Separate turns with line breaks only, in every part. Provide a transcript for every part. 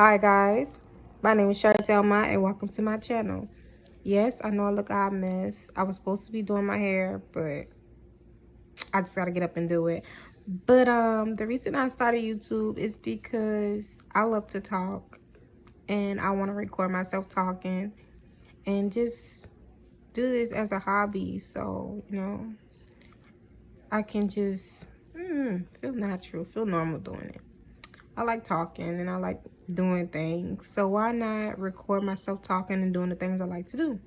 Hi guys, my name is Chantel Ma and welcome to my channel. Yes, I know I look a hot mess. I was supposed to be doing my hair, but I just gotta get up and do it. But the reason I started YouTube is because I love to talk and I want to record myself talking and just do this as a hobby, so I can just feel natural, feel normal doing it. I like talking and I like doing things, so why not record myself talking and doing the things I like to do,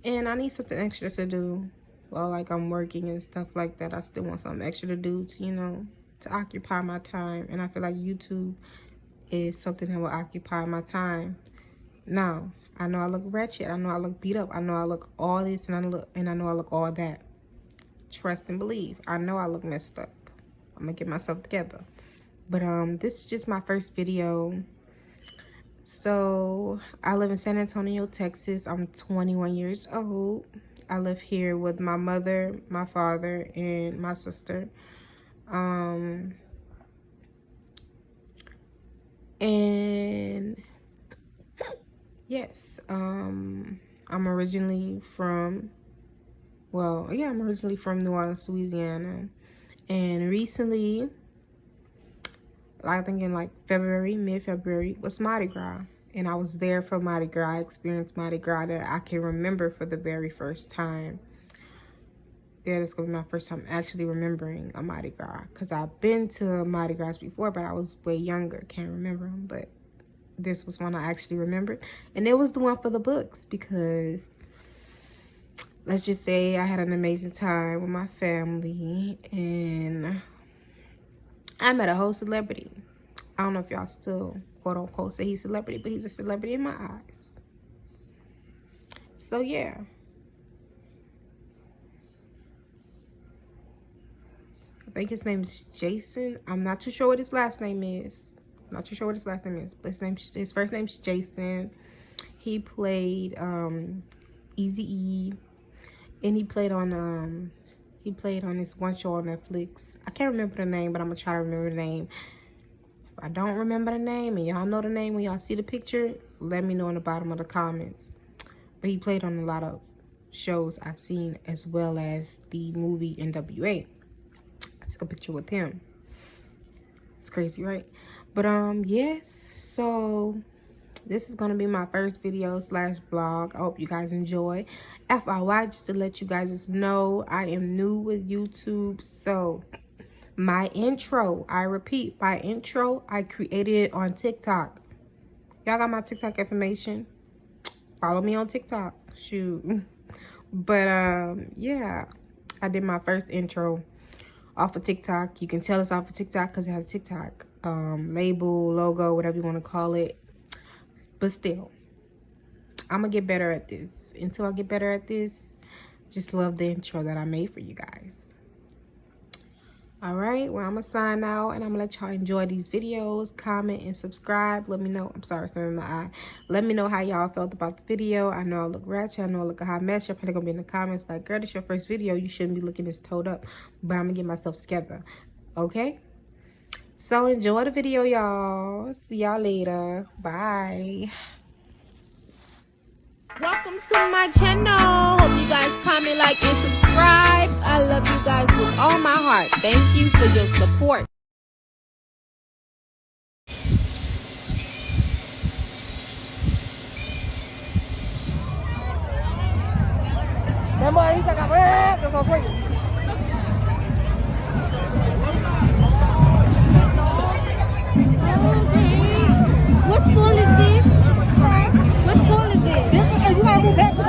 and I need something extra to do while like I'm working and stuff like that. I still want something extra to do to occupy my time, and I feel like YouTube is something that will occupy my time. Now I know I look wretched, I know I look beat up, I know I look all this, and I know I look all that. Trust and believe, I know I look messed up. I'm gonna get myself together. But this is just my first video. So I live in San Antonio, Texas. I'm 21 years old. I live here with my mother, my father, and my sister. And yes, I'm originally from, I'm originally from New Orleans, Louisiana. And recently, I think in like mid-February, was Mardi Gras. And I was there for Mardi Gras. I experienced Mardi Gras that I can remember for the very first time. Yeah, this is going to be my first time actually remembering a Mardi Gras. Because I've been to Mardi Gras before, but I was way younger. Can't remember them. But this was one I actually remembered. And it was the one for the books. Because let's just say I had an amazing time with my family. And I met a whole celebrity. I don't know if y'all still quote unquote say he's a celebrity, but he's a celebrity in my eyes. So yeah. I think his name's Jason. I'm not too sure what his last name is. But his first name's Jason. He played Eazy-E. And he played on this one show on Netflix. I can't remember the name, but I'm gonna try to remember the name. If I don't remember the name and y'all know the name when y'all see the picture, let me know in the bottom of the comments. But he played on a lot of shows I've seen, as well as the movie NWA. I took a picture with him. It's crazy, right? But yes, so this is gonna be my first video / vlog. I hope you guys enjoy. FYI, just to let you guys know, I am new with YouTube, so my intro, I repeat, my intro, I created it on TikTok. Y'all got my TikTok information. Follow me on TikTok. Shoot. But yeah, I did my first intro off of TikTok. You can tell it's off of TikTok because it has a TikTok label, logo, whatever you want to call it. But still, I'm gonna get better at this. Until I get better at this, just love the intro that I made for you guys. All right, well, I'm gonna sign out and I'm gonna let y'all enjoy these videos. Comment and subscribe. Let me know. I'm sorry, something in my eye. Let me know how y'all felt about the video. I know I look ratchet. I know I look a hot mess. You're probably gonna be in the comments like, girl, this your first video. You shouldn't be looking this toed up. But I'm gonna get myself together. Okay? So enjoy the video, y'all. See y'all later. Bye. Welcome to my channel. Hope you guys comment, like, and subscribe. I love you guys with all my heart. Thank you for your support. What school is this? What school is this? You gotta move back to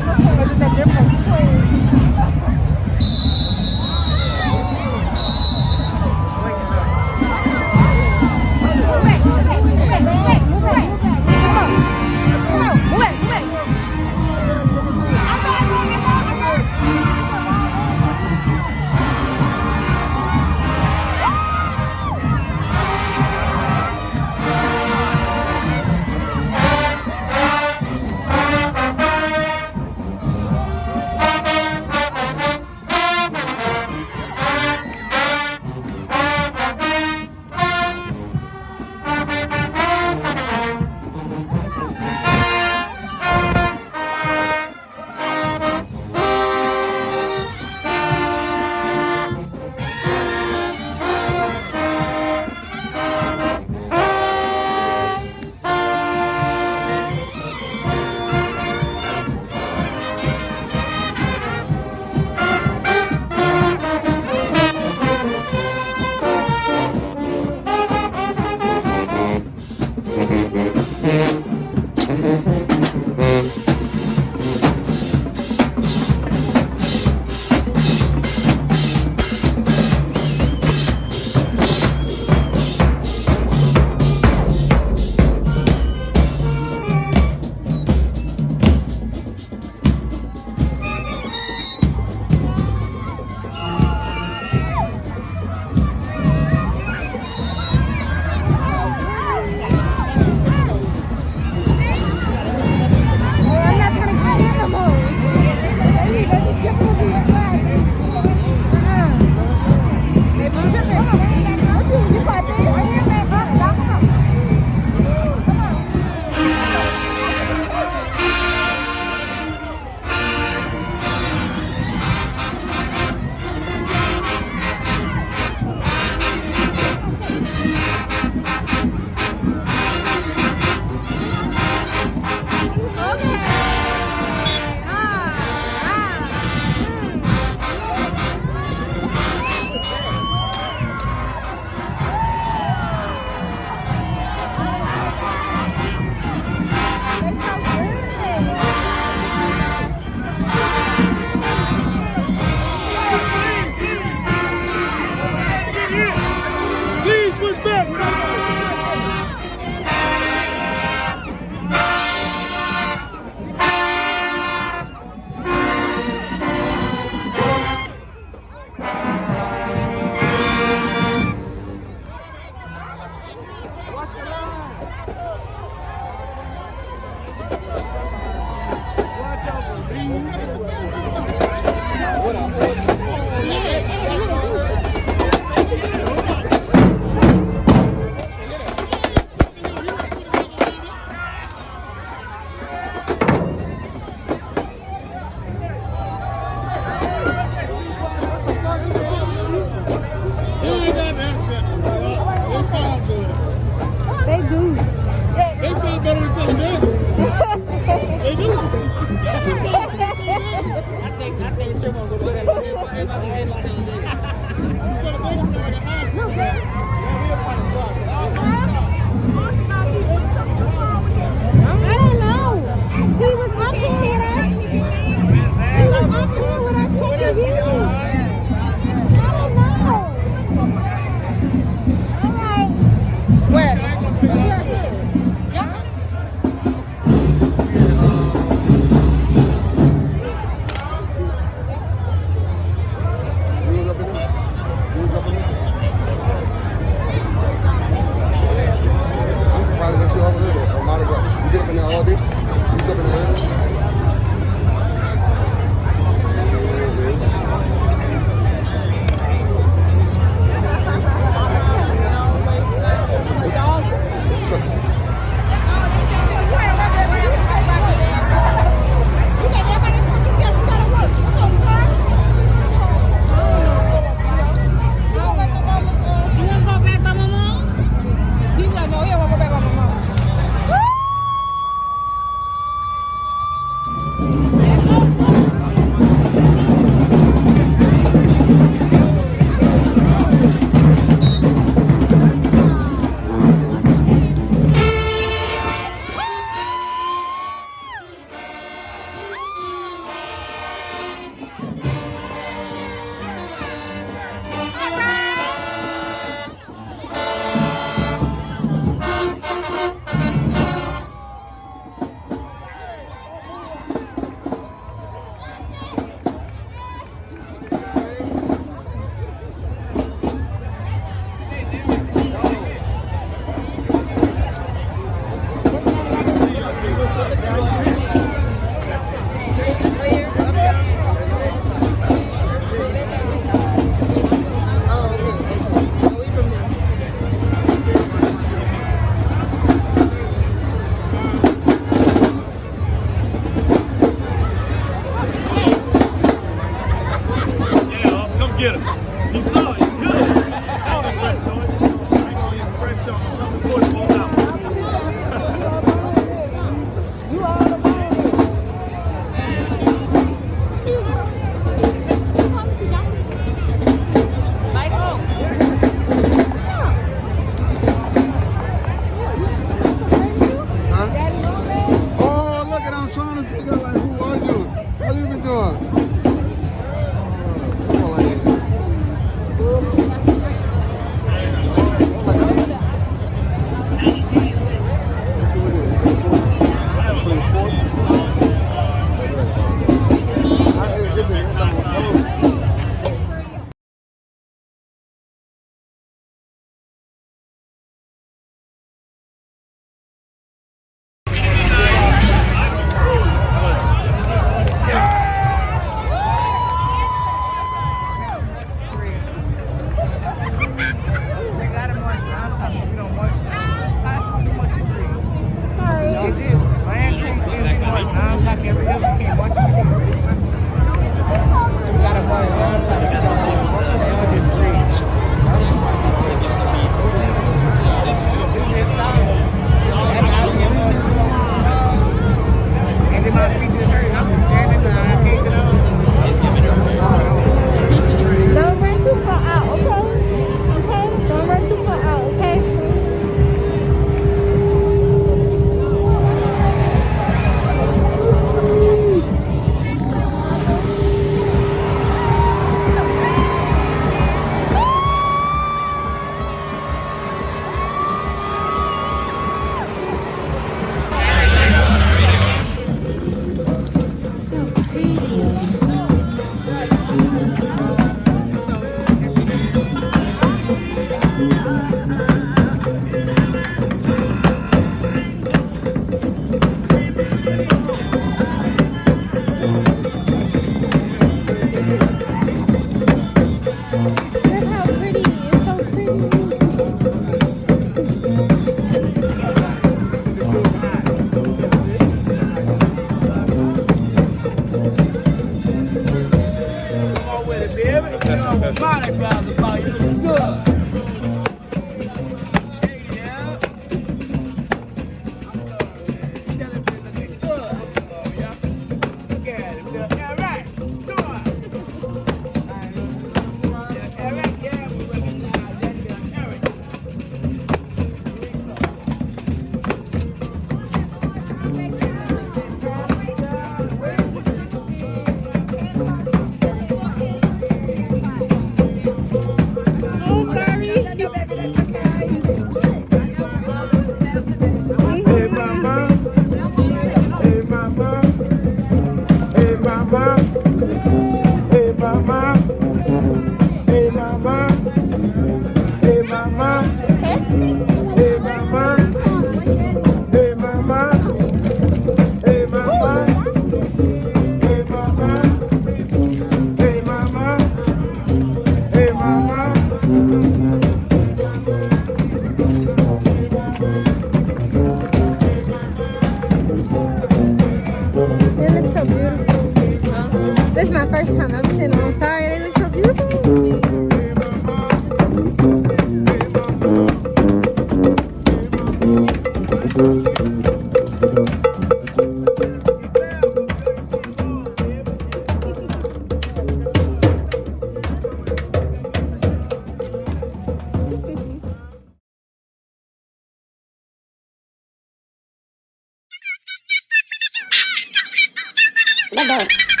Let's go.